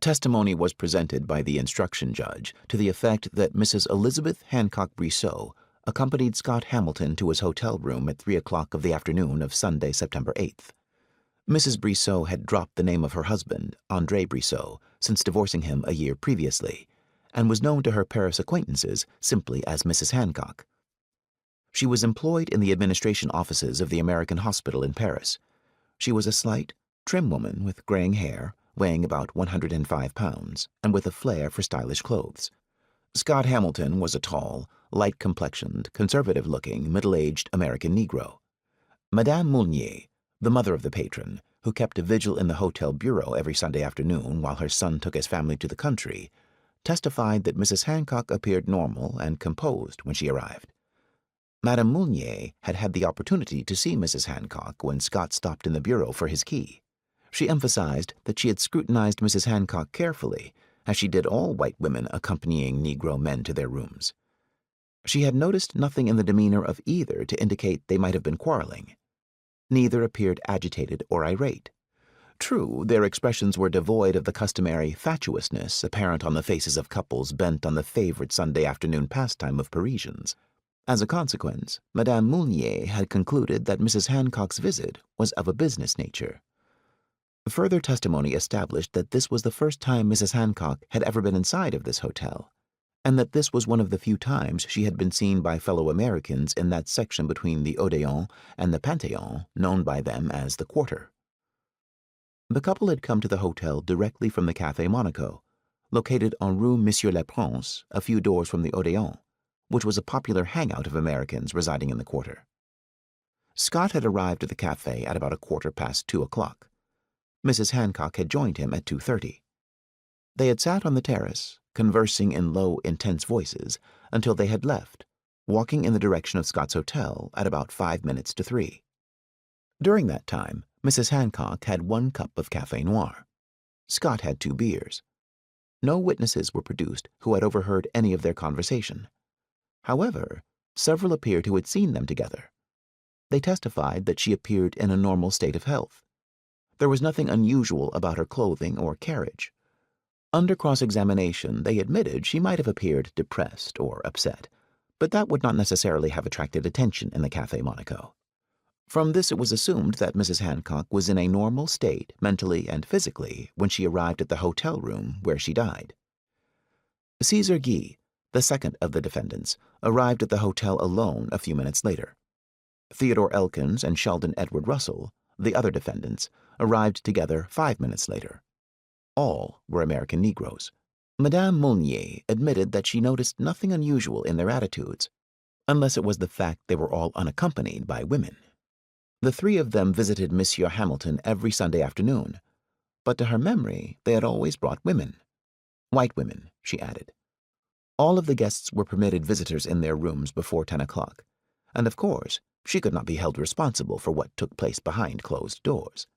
Testimony was presented by the instruction judge to the effect that Mrs. Elizabeth Hancock Brissard accompanied Scott Hamilton to his hotel room at 3 o'clock of the afternoon of Sunday, September 8th. Mrs. Brissard had dropped the name of her husband, André Brissard, since divorcing him a year previously, and was known to her Paris acquaintances simply as Mrs. Hancock. She was employed in the administration offices of the American Hospital in Paris. She was a slight, trim woman with graying hair, weighing about 105 pounds, and with a flair for stylish clothes. Scott Hamilton was a tall, light-complexioned, conservative-looking, middle-aged American Negro. Madame Moulnier, the mother of the patron, who kept a vigil in the hotel bureau every Sunday afternoon while her son took his family to the country, testified that Mrs. Hancock appeared normal and composed when she arrived. Madame Moulnier had had the opportunity to see Mrs. Hancock when Scott stopped in the bureau for his key. She emphasized that she had scrutinized Mrs. Hancock carefully, as she did all white women accompanying Negro men to their rooms. She had noticed nothing in the demeanor of either to indicate they might have been quarreling. Neither appeared agitated or irate. True, their expressions were devoid of the customary fatuousness apparent on the faces of couples bent on the favorite Sunday afternoon pastime of Parisians. As a consequence, Madame Moulnier had concluded that Mrs. Hancock's visit was of a business nature. Further testimony established that this was the first time Mrs. Hancock had ever been inside of this hotel, and that this was one of the few times she had been seen by fellow Americans in that section between the Odéon and the Panthéon known by them as the Quarter. The couple had come to the hotel directly from the Café Monaco, located on Rue Monsieur le Prince, a few doors from the Odéon, which was a popular hangout of Americans residing in the Quarter. Scott had arrived at the café at about 2 o'clock. Mrs. Hancock had joined him at 2:30. They had sat on the terrace, conversing in low, intense voices, until they had left, walking in the direction of Scott's hotel at about 5 minutes to 3. During that time, Mrs. Hancock had 1 cup of café noir. Scott had 2 beers. No witnesses were produced who had overheard any of their conversation. However, several appeared who had seen them together. They testified that she appeared in a normal state of health. There was nothing unusual about her clothing or carriage. Under cross-examination, they admitted she might have appeared depressed or upset, but that would not necessarily have attracted attention in the Café Monaco. From this it was assumed that Mrs. Hancock was in a normal state mentally and physically when she arrived at the hotel room where she died. Cesar Guy, the second of the defendants, arrived at the hotel alone a few minutes later. Theodore Elkins and Sheldon Edward Russell, the other defendants, arrived together 5 minutes later. All were American Negroes. Madame Moulnier admitted that she noticed nothing unusual in their attitudes, unless it was the fact they were all unaccompanied by women. The 3 of them visited Monsieur Hamilton every Sunday afternoon, but to her memory they had always brought women. White women, she added. All of the guests were permitted visitors in their rooms before 10 o'clock, and of course she could not be held responsible for what took place behind closed doors.